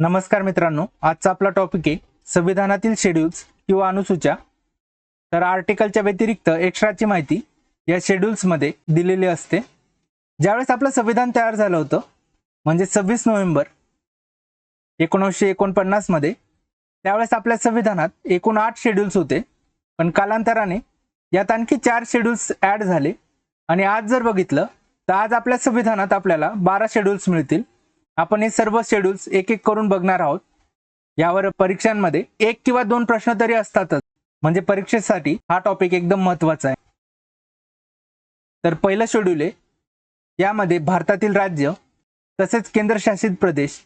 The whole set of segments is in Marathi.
नमस्कार मित्रांनो, आजचा आपला टॉपिक आहे संविधानातील शेड्यूल्स किंवा अनुसूच्या। तर आर्टिकलच्या व्यतिरिक्त एक्स्ट्राची माहिती या शेड्यूल्स मध्ये दिलेली असते। ज्यावेळेस आपलं संविधान तयार झालं होतं म्हणजे 26 नोव्हेंबर 1949 मध्ये, त्यावेळेस आपल्या संविधानात एकूण 8 शेड्यूल्स होते, पण कालांतराने यात आणखी 4 शेड्यूल्स ऍड झाले आणि आज जर बघितलं तर आज आपल्या संविधानात आपल्याला 12 शेड्यूल्स मिळतील। आपण हे सर्व शेड्यूल्स एक एक करून बघणार आहोत। यावर परीक्षांमध्ये 1 किंवा 2 प्रश्न तरी असतातच, म्हणजे परीक्षेसाठी हा टॉपिक एकदम महत्त्वाचा आहे। तर पहिलं शेड्यूल आहे, यामध्ये भारतातील राज्य तसेच केंद्रशासित प्रदेश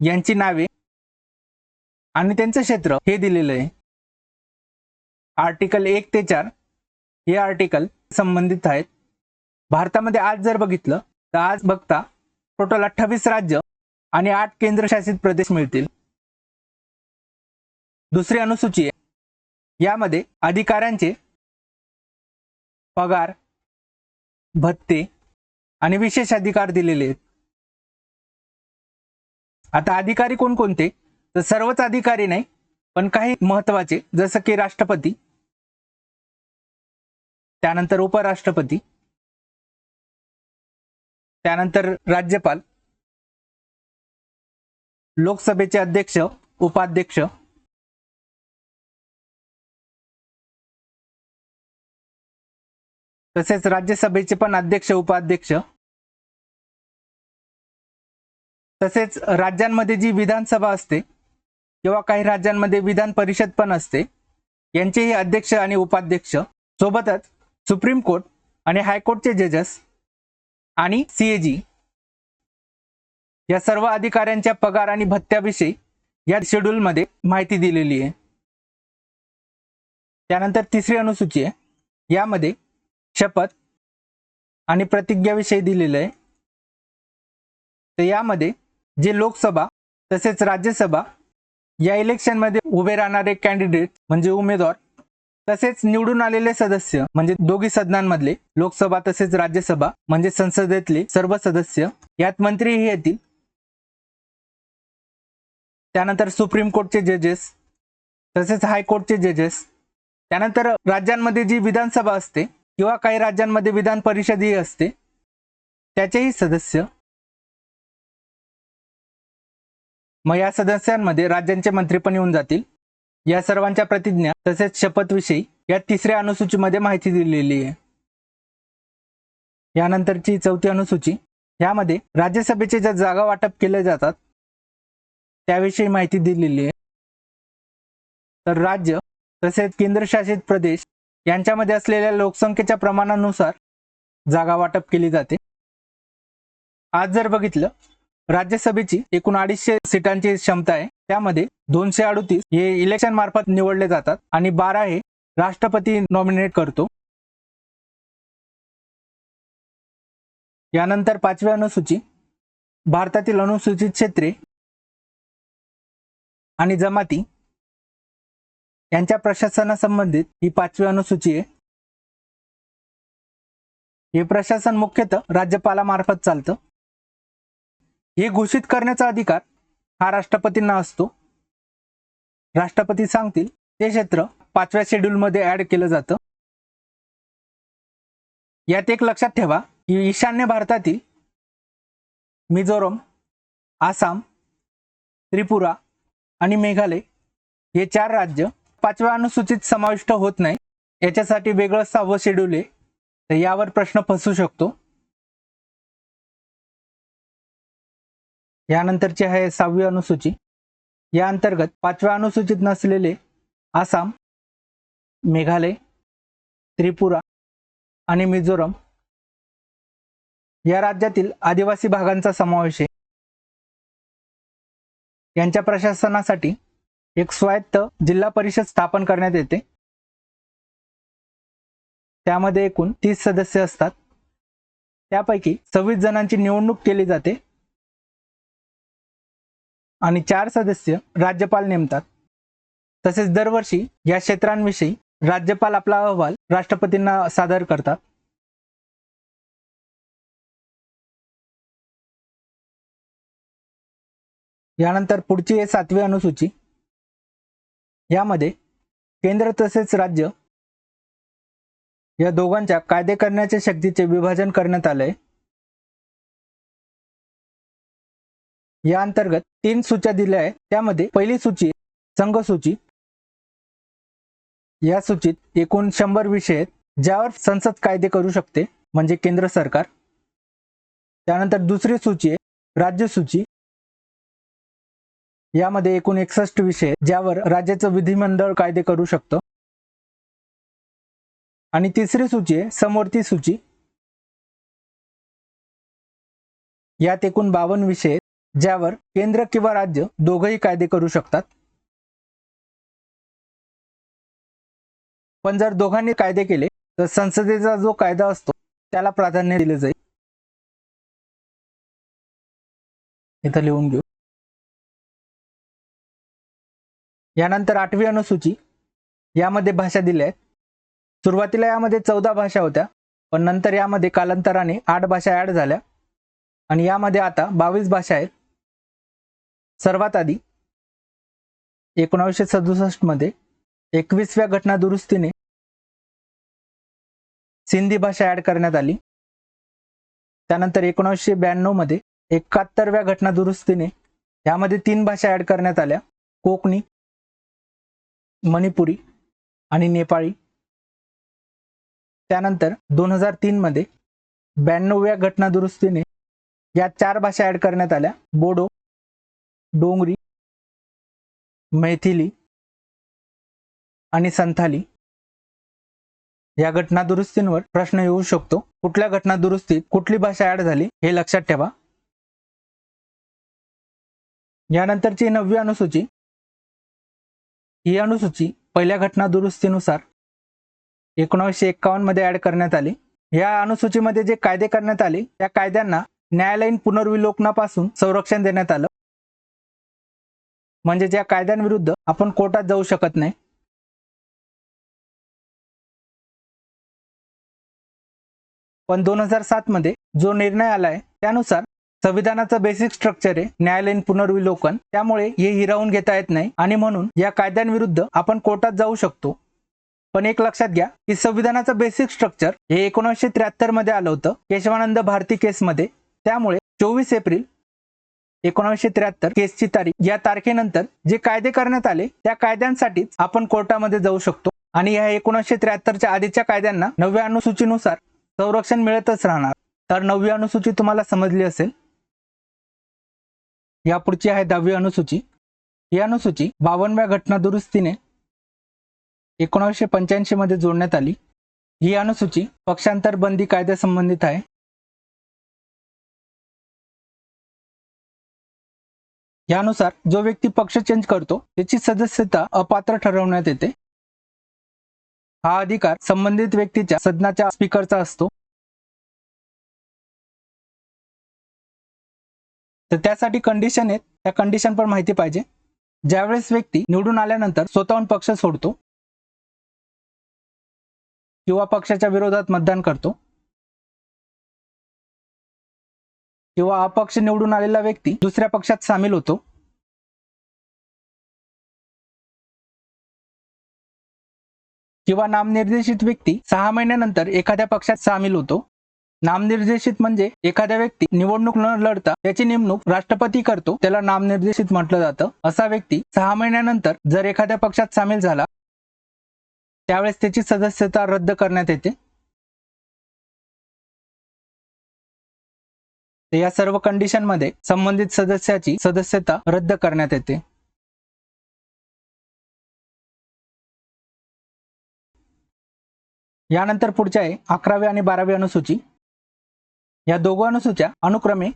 यांची नावे आणि त्यांचे क्षेत्र हे दिलेलं आहे। आर्टिकल 1 ते 4 हे आर्टिकल संबंधित आहेत। भारतामध्ये आज जर बघितलं तर आज बघता टोटल 28 राज्य आणि 8 केंद्रशासित प्रदेश मिळतील। दुसरी अनुसूची आहे, यामध्ये अधिकाऱ्यांचे पगार, भत्ते आणि विशेष अधिकार दिलेले आहेत। आता अधिकारी कोणकोणते, तर सर्वच अधिकारी नाही, पण काही महत्त्वाचे, जसं की राष्ट्रपती, त्यानंतर उपराष्ट्रपती, त्यानंतर राज्यपाल, लोकसभेचे अध्यक्ष, उपाध्यक्ष, तसेच राज्यसभेचे पण अध्यक्ष उपाध्यक्ष, तसेच राज्यांमध्ये जी विधानसभा असते किंवा काही राज्यांमध्ये विधान परिषद पण असते, यांचेही अध्यक्ष आणि उपाध्यक्ष, सोबतच सुप्रीम कोर्ट आणि हायकोर्टचे जजेस आणि सीएजी या सर्व अधिकाऱ्यांच्या पगार आणि भत्त्याविषयी या शेड्यूल मध्ये माहिती दिलेली आहे। त्यानंतर तिसरी अनुसूची आहे, यामध्ये शपथ आणि प्रतिज्ञाविषयी दिलेलं आहे। तर यामध्ये जे लोकसभा तसेच राज्यसभा या इलेक्शन मध्ये उभे राहणारे कॅन्डिडेट म्हणजे उमेदवार, तसेच निवडून आलेले सदस्य म्हणजे दोघी सदनांमधले लोकसभा तसेच राज्यसभा म्हणजे संसदेतले सर्व सदस्य, यात मंत्रीही येतील। त्यानंतर सुप्रीम कोर्टचे जजेस तसेच हायकोर्टचे जजेस, त्यानंतर राज्यांमध्ये जी विधानसभा असते किंवा काही राज्यांमध्ये विधान परिषदही असते, त्याचेही सदस्य। मग या सदस्यांमध्ये राज्यांचे मंत्री पण येऊन जातील। या सर्वांच्या प्रतिज्ञा तसेच शपथविषयी या तिसऱ्या अनुसूचीमध्ये माहिती दिलेली आहे। यानंतरची चौथी अनुसूची, यामध्ये राज्यसभेचे ज्या जागा वाटप केले जातात त्याविषयी माहिती दिलेली आहे। तर राज्य तसेच केंद्रशासित प्रदेश यांच्यामध्ये असलेल्या लोकसंख्येच्या प्रमाणानुसार जागा वाटप केली जाते। आज जर बघितलं, राज्यसभेची एकूण 250 सीटांची क्षमता आहे, त्यामध्ये 238 हे इलेक्शन मार्फत निवडले जातात आणि 12 हे राष्ट्रपती नॉमिनेट करतो। यानंतर पाचवी अनुसूची, भारतातील अनुसूचित क्षेत्रे आणि जमाती यांच्या प्रशासनासंबंधित ही पाचवी अनुसूची आहे। हे प्रशासन मुख्यतः राज्यपालामार्फत चालतं। हे घोषित करण्याचा अधिकार हा राष्ट्रपतींना असतो। राष्ट्रपती सांगतील ते क्षेत्र 5व्या शेड्यूल मध्ये ऍड केलं जातं। यात एक लक्षात ठेवा की ईशान्य भारतातील मिझोरम, आसाम, त्रिपुरा आणि मेघालय हे 4 राज्य 5व्या अनुसूचीत समाविष्ट होत नाही। याच्यासाठी वेगळं 6वं शेड्यूल आहे, तर यावर प्रश्न फसू शकतो। यानंतरची आहे 6वी अनुसूची, या अंतर्गत 5व्या अनुसूचीत नसलेले आसाम, मेघालय, त्रिपुरा आणि मिझोरम या राज्यातील आदिवासी भागांचा समावेश आहे। यांच्या प्रशासनासाठी एक स्वायत्त जिल्हा परिषद स्थापन करण्यात येते। त्यामध्ये एकूण 30 सदस्य असतात, त्यापैकी 26 जणांची निवडणूक केली जाते आणि 4 सदस्य राज्यपाल नेमतात। तसेच दरवर्षी या क्षेत्रांविषयी राज्यपाल आपला अहवाल राष्ट्रपतींना सादर करतात। यानंतर पुढची आहे 7वी अनुसूची. यामध्ये केंद्र तसेच राज्य या दोघांच्या कायदे करण्याच्या शक्तीचे विभाजन करण्यात आले. या अंतर्गत 3 सूच्या दिल्या आहेत. त्यामध्ये पहिली सूची संघ सूची. या सूचीत एकूण 100 विषय आहेत, ज्यावर संसद कायदे करू शकते, म्हणजे केंद्र सरकार. त्यानंतर दुसरी सूची आहे राज्य सूची. यामध्ये एकूण 61 विषय आहेत, ज्यावर राज्याचं विधिमंडळ कायदे करू शकतं. आणि तिसरी सूची आहे समवर्ती सूची. यात एकूण 52 विषय आहेत, ज्यावर केंद्र किंवा राज्य दोघंही कायदे करू शकतात. पण जर दोघांनी कायदे केले तर संसदेचा जो कायदा असतो त्याला प्राधान्य दिले जाईल. इथं लिहून घेऊ. यानंतर 8वी अनुसूची. यामध्ये भाषा दिल्या आहेत. सुरुवातीला यामध्ये 14 भाषा होत्या, पण नंतर यामध्ये कालांतराने 8 भाषा ऍड झाल्या आणि यामध्ये आता 22 भाषा आहेत. सर्वात आधी 1967 मध्ये 21व्या घटना दुरुस्तीने सिंधी भाषा ऍड करण्यात आली. त्यानंतर 1992 मध्ये 71व्या घटना दुरुस्तीने यामध्ये 3 भाषा ऍड करण्यात आल्या, कोकणी, मणिपुरी आणि नेपाळी. त्यानंतर 2003 मध्ये 92व्या घटना दुरुस्तीने या 4 भाषा ऍड करण्यात आल्या, बोडो, डोंगरी, मैथिली आणि संथाली. या घटना दुरुस्तींवर प्रश्न येऊ शकतो. कुठल्या घटना दुरुस्तीत कुठली भाषा ऍड झाली हे लक्षात ठेवा. यानंतरची 9वी अनुसूची. ही अनुसूची पहिल्या घटना दुरुस्तीनुसार 1951 मध्ये ऍड करण्यात आली. या अनुसूचीमध्ये जे कायदे करण्यात आले त्या कायद्यांना न्यायालयीन पुनर्विलोकनापासून संरक्षण देण्यात आलं. म्हणजे ज्या कायद्यांविरुद्ध आपण कोर्टात जाऊ शकत नाही. पण 2007 मध्ये जो निर्णय आलाय त्यानुसार संविधानाचं बेसिक स्ट्रक्चर आहे न्यायालयीन पुनर्विलोकन, त्यामुळे हे हिरावून घेता येत नाही आणि म्हणून या कायद्यांविरुद्ध आपण कोर्टात जाऊ शकतो. पण एक लक्षात घ्या की संविधानाचं बेसिक स्ट्रक्चर हे 1973 मध्ये आलं होतं केशवानंद भारती केसमध्ये. त्यामुळे 24 एप्रिल 1973 केसची तारीख, या तारखेनंतर जे कायदे करण्यात आले त्या कायद्यांसाठीच आपण कोर्टामध्ये जाऊ शकतो आणि या 1973च्या आधीच्या कायद्यांना 9व्या अनुसूचीनुसार संरक्षण मिळतच राहणार. तर 9वी अनुसूची तुम्हाला समजली असेल. यापुढची आहे 10वी अनुसूची. ही अनुसूची 52व्या घटना दुरुस्तीने 1985 मध्ये जोडण्यात आली. ही अनुसूची पक्षांतर बंदी कायद्यासंबंधित आहे. यानुसार जो व्यक्ती पक्ष चेंज करतो त्याची सदस्यता अपात्र ठरवण्यात येते. हा अधिकार संबंधित व्यक्तीच्या सदनाच्या स्पीकरचा असतो. तर त्यासाठी कंडिशन आहेत, त्या कंडिशन पण माहिती पाहिजे. ज्यावेळेस व्यक्ती निवडून आल्यानंतर स्वतःहून पक्ष सोडतो किंवा पक्षाच्या विरोधात मतदान करतो किंवा अपक्ष निवडून आलेला व्यक्ती दुसऱ्या पक्षात सामील होतो किंवा नामनिर्देशित व्यक्ती 6 महिन्यानंतर एखाद्या पक्षात सामील होतो. नामनिर्देशित म्हणजे एखाद्या व्यक्ती निवडणूक न लढता त्याची नेमणूक राष्ट्रपती करतो, त्याला नामनिर्देशित म्हटलं जातं. असा व्यक्ती 6 महिन्यानंतर जर एखाद्या पक्षात सामील झाला त्यावेळेस त्याची सदस्यता रद्द करण्यात येते. या सर्व कंडिशन मध्ये संबंधित सदस्याची सदस्यता रद्द करण्यात येते. यानंतर पुढच्या आहे 11वी आणि 12वी अनुसूची. या दोघं अनुसूच्या अनुक्रमे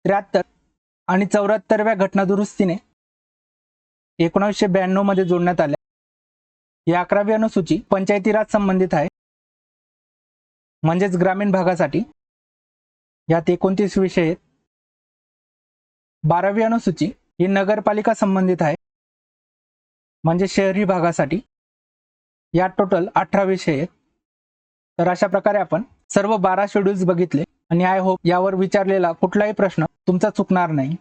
73 आणि 74व्या घटना दुरुस्तीने 1992 मध्ये जोडण्यात आल्या. या 11वी अनुसूची पंचायती राज संबंधित आहे, म्हणजेच ग्रामीण भागासाठी. यात 29 विषय आहेत. 12वी अनुसूची ही नगरपालिका संबंधित आहे, म्हणजे शहरी भागासाठी. यात टोटल 18 विषय आहेत. तर अशा प्रकारे आपण सर्व 12 शेड्यूल्स बघितले आणि आय होप यावर विचारलेला कुठलाही प्रश्न तुमचा चुकणार नाही.